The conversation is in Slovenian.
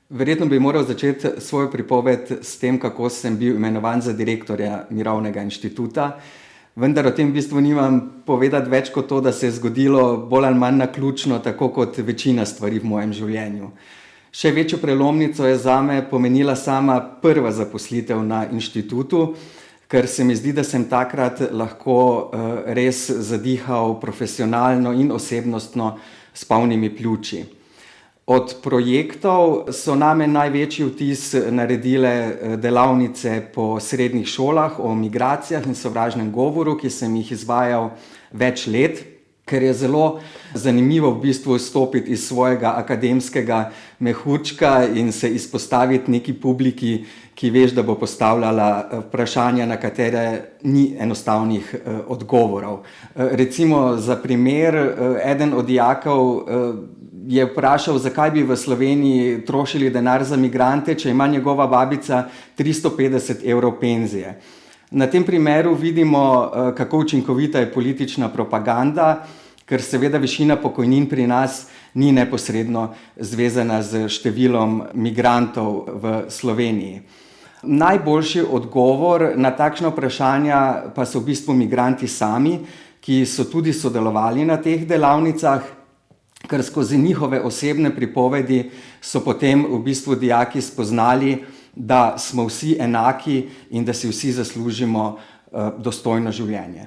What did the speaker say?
Verjetno bi moral začeti svojo pripoved s tem, kako sem bil imenovan za direktorja Mirovnega inštituta, vendar o tem v bistvu nimam povedati več kot to, da se je zgodilo bolj ali manj naključno, tako kot večina stvari v mojem življenju. Še večjo prelomnico je zame pomenila sama prva zaposlitev na inštitutu, ker se mi zdi, da sem takrat lahko res zadihal profesionalno in osebnostno s polnimi pljuči. Od projektov so name največji vtis naredile delavnice po srednjih šolah o migracijah in sovražnem govoru, ki sem jih izvajal več let, ker je zelo zanimivo v bistvu stopiti iz svojega akademskega mehurčka in se izpostaviti neki publiki, ki veš, da bo postavljala vprašanja, na katere ni enostavnih odgovorov. Recimo za primer, eden od dijakov je vprašal, zakaj bi v Sloveniji trošili denar za migrante, če ima njegova babica 350 evrov penzije. Na tem primeru vidimo, kako učinkovita je politična propaganda, ker seveda višina pokojnin pri nas ni neposredno zvezana s številom migrantov v Sloveniji. Najboljši odgovor na takšna vprašanja pa so v bistvu migranti sami, ki so tudi sodelovali na teh delavnicah, ker skozi njihove osebne pripovedi so potem v bistvu dijaki spoznali, da smo vsi enaki in da si vsi zaslužimo dostojno življenje.